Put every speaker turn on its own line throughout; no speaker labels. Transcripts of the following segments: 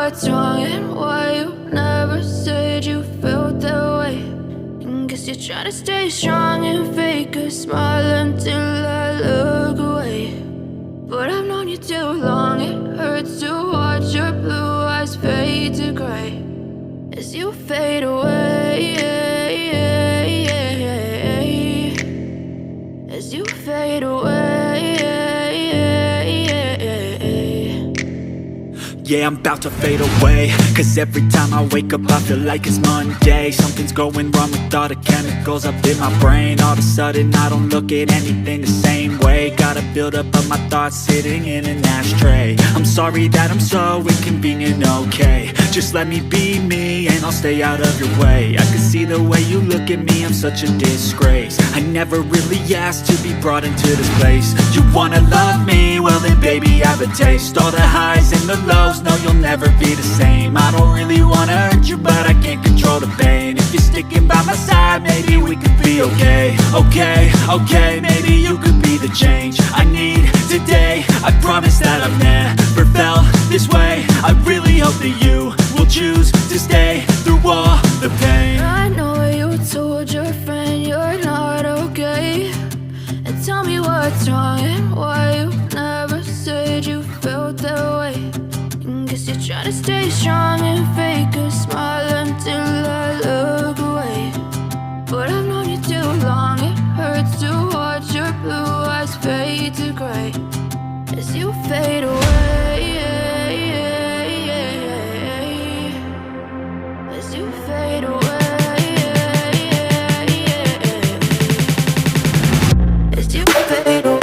what's wrong and why you never said you felt that way. And guess you're trying to stay strong and fake a smile until I look away. But I've known you too long, it hurts to watch your blue eyes fade to gray as you fade away, as you fade away.
Yeah, I'm about to fade away, cause every time I wake up I feel like it's Monday. Something's going wrong with all the chemicals up in my brain. All of a sudden I don't look at anything the same way. Gotta build up of my thoughts sitting in an ashtray. I'm sorry that I'm so inconvenient, okay. Just let me be me and I'll stay out of your way. I can see the way you look at me, I'm such a disgrace. I never really asked to be brought into this place. You wanna love me? Well then baby I have a taste. All the highs and the lows, no, you'll never be the same. I don't really wanna hurt you, but I can't control the pain. If you're sticking by my side, maybe we could be okay. Okay, maybe you could be the change I need today. I promise that I've never felt this way. I really hope that you will choose to stay through all the pain.
I know you told your friend you're not okay, and tell me what's wrong and why you never said you felt that way. Guess you're trying to stay strong and fake a smile until I look away. But I've known you too long, it hurts to watch your blue eyes fade to gray as you fade away, as you fade away, as you fade away.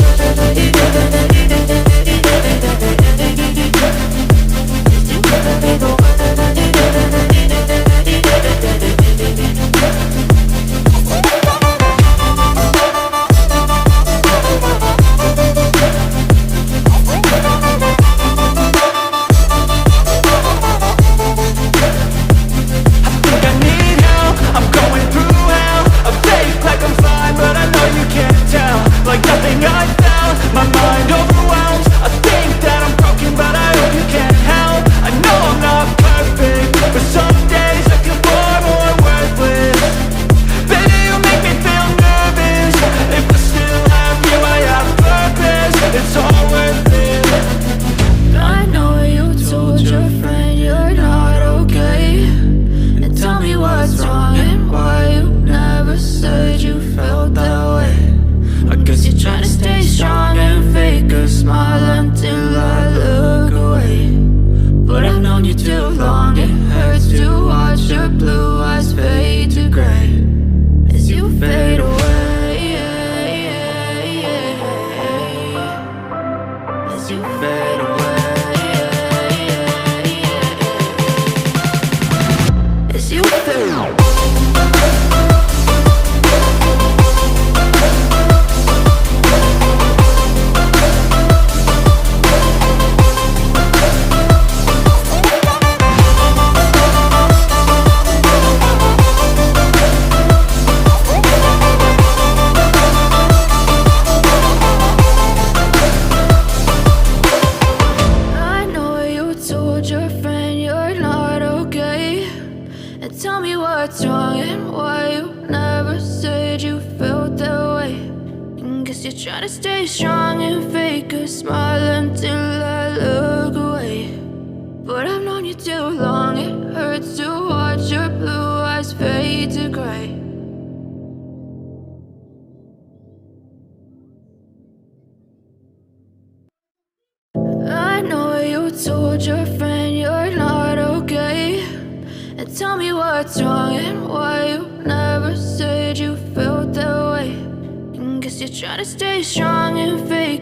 Try to stay strong and fake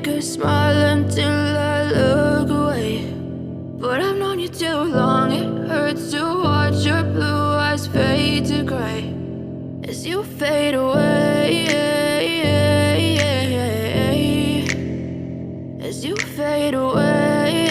a smile until I look away. But I've known you too long, it hurts to watch your blue eyes fade to gray as you fade away, as you fade away.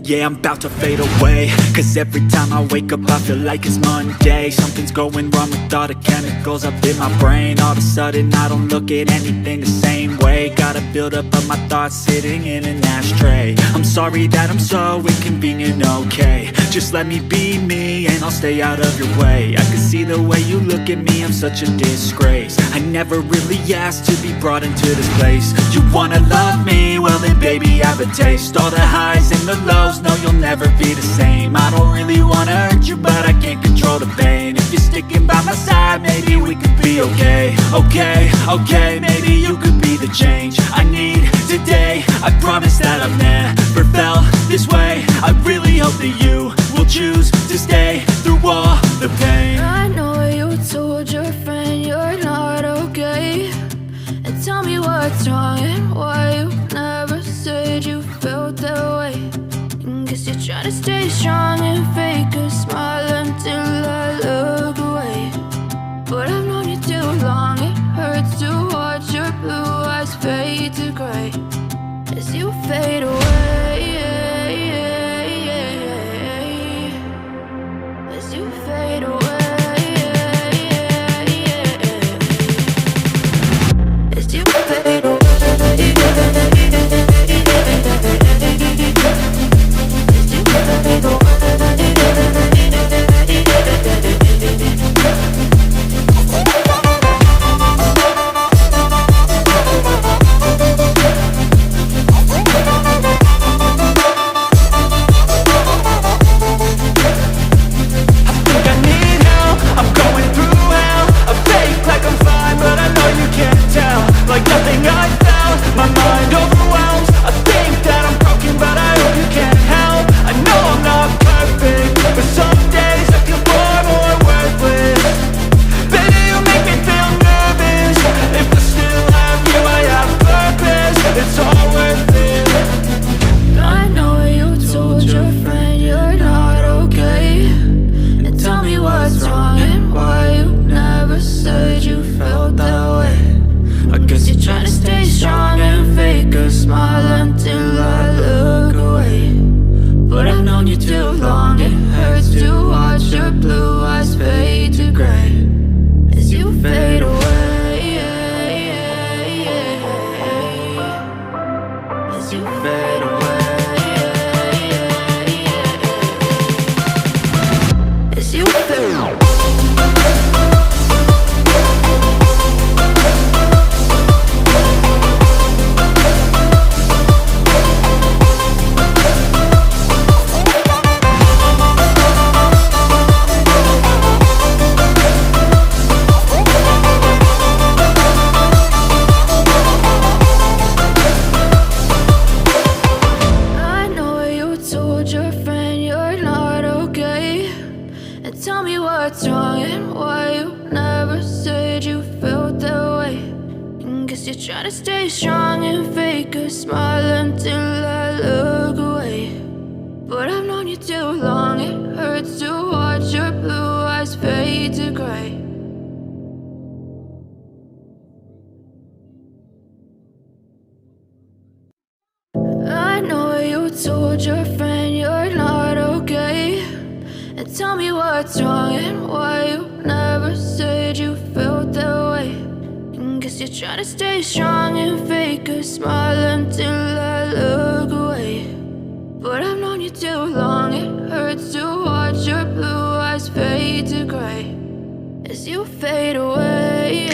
Yeah, I'm about to fade away, cause every time I wake up I feel like it's Monday. Something's going wrong with all the chemicals up in my brain. All of a sudden I don't look at anything the same way. Got a buildup of my thoughts sitting in an ashtray. I'm sorry that I'm so inconvenient, okay. Just let me be me and I'll stay out of your way. I can see the way you look at me, I'm such a disgrace. I never really asked to be brought into this place. You wanna love me? Well then baby I have a taste. All the highs and the lows, no you'll never be the same. I don't really wanna hurt you but I can't control the pain. If you're sticking by my side maybe we could be okay. Okay, maybe you could be the change I need today. I promise that I've never felt this way. I really hope that you will choose to stay through all the pain.
I know you told your friend you're not okay, and tell me what's wrong and why you never said you felt that way. Guess you're trying to stay strong and fake a smile until I look away. But I've known you too long, it hurts to watch your blue eyes fade to gray as you fade away. As you fade away. As you fade away. Try to stay strong and fake a smile until I look away. But I've known you too long, it hurts to watch your blue eyes fade to gray. I know you told your friend you're not okay, and tell me what's wrong and why you never said you felt that way. Guess you're trying to stay strong and fake a smile until I look away. But I've known you too long, it hurts to watch your blue eyes fade to gray as you fade away.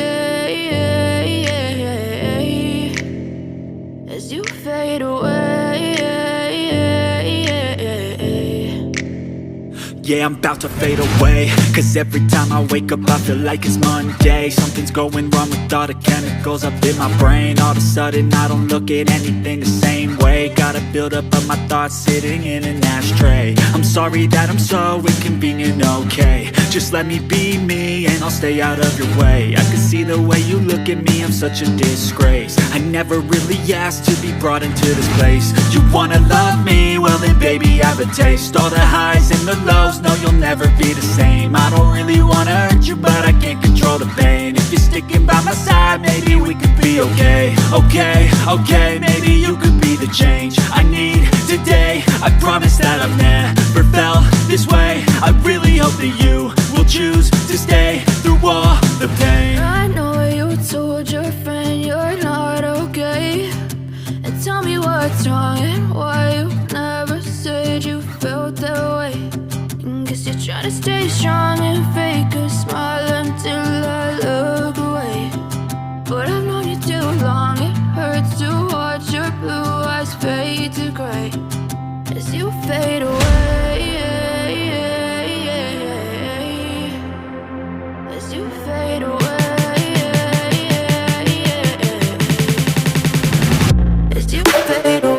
As you fade away.
Yeah, I'm about to fade away, cause every time I wake up I feel like it's Monday. Something's going wrong with all the chemicals up in my brain. All of a sudden I don't look at anything the same way. Got a buildup of my thoughts sitting in an ashtray. I'm sorry that I'm so inconvenient, okay. Just let me be me and I'll stay out of your way. I can see the way you look look at me, I'm such a disgrace. I never really asked to be brought into this place. You wanna love me? Well then baby, have a taste. All the highs and the lows, no, you'll never be the same. I don't really wanna hurt you, but I can't control the pain. If you're sticking by my side, maybe we could be okay. Okay, maybe you could be the change I need today. I promise that I've never felt this way. I really hope that you will choose to stay through all the pain.
I know you told your friend you're not okay, and tell me what's wrong and why you never said you felt that way. Guess you're trying to stay strong and fake a smile until I look away. But I've known you too long, it hurts to watch your blue eyes fade to gray as you fade away. As you fade away. As you fade away.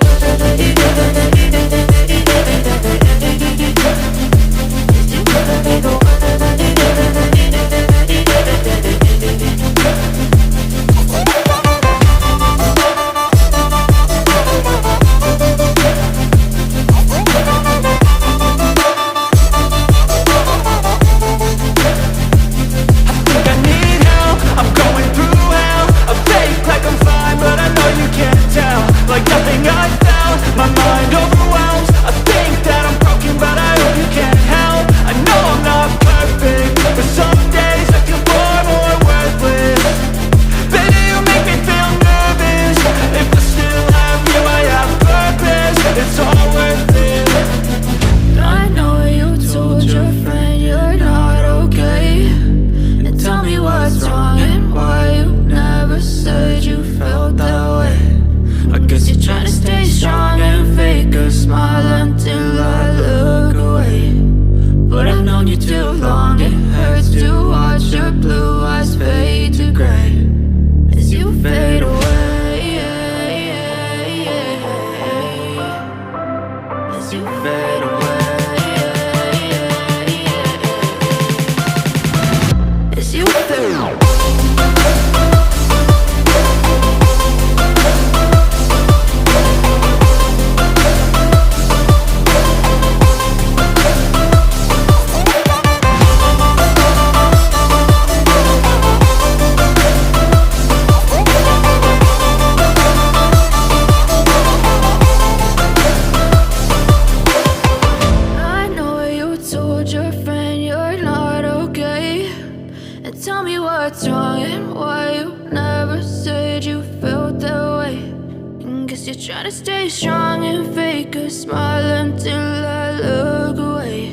Try to stay strong and fake a smile until I look away.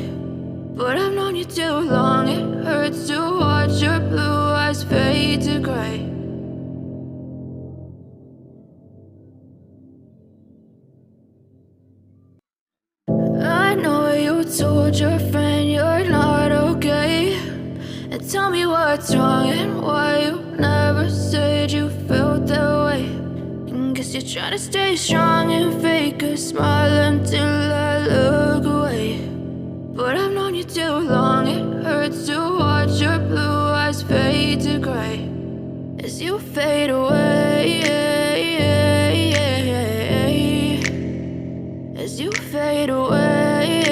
But I've known you too long, it hurts to watch your blue eyes fade to gray. I know you told your friend you're not okay, and tell me what's wrong and why you never said you felt that way. Guess you're trying to stay strong and fake a smile until I look away. But I've known you too long, it hurts to watch your blue eyes fade to gray as you fade away. As you fade away.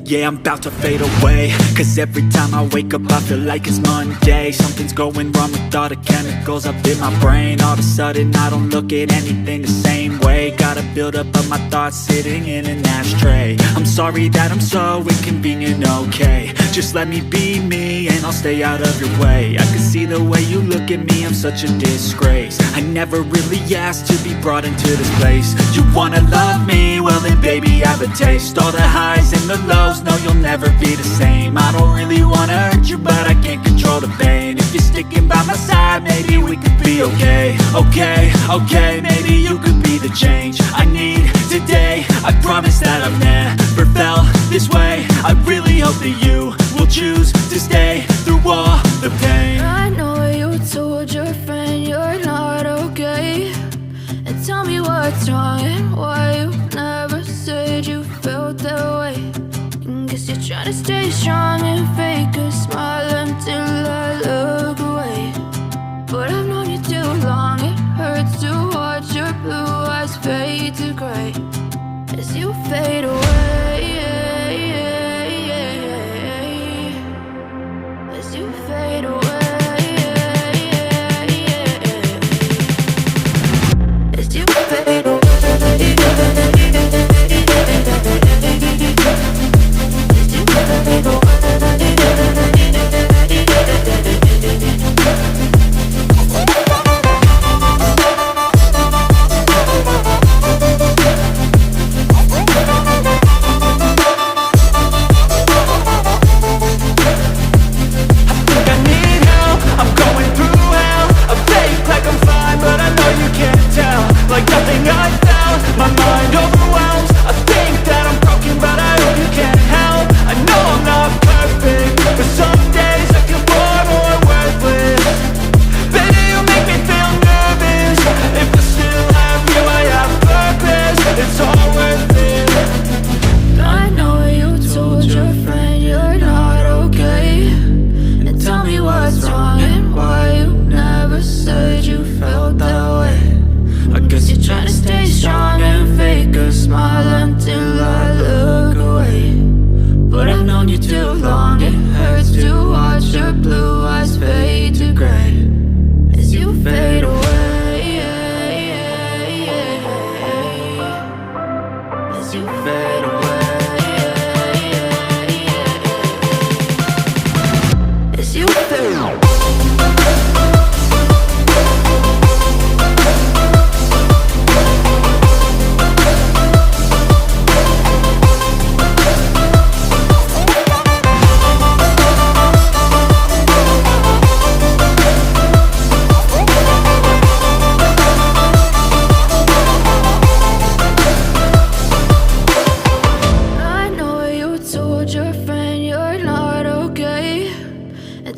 Yeah, I'm about to fade away, cause every time I wake up I feel like it's Monday. Something's going wrong with all the chemicals up in my brain. All of a sudden I don't look at anything the same way. Gotta build up of my thoughts sitting in an ashtray. I'm sorry that I'm so inconvenient, okay. Just let me be me and I'll stay out of your way. I can see the way you look at me, I'm such a disgrace. I never really asked to be brought into this place. You wanna love me? Well then baby, have a taste. All the highs and the lows, no, you'll never be the same. I don't really wanna hurt you, but I can't control the pain. If you're sticking by my side, maybe we could be okay. Okay, maybe you could be the change I need today. I promise that I've never felt this way. I really hope that you will choose to stay through all the pain.
I know you told your friend you're not okay, and tell me what's wrong and why you never said you felt that way. Guess you're trying to stay strong and fake a smile until your blue eyes fade to gray as you fade away, as you fade away, as you fade away.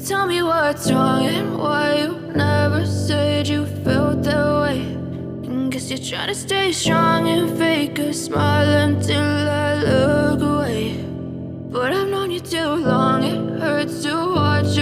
Tell me what's wrong and why you never said you felt that way. And guess you're trying to stay strong and fake a smile until I look away. But I've known you too long, it hurts to watch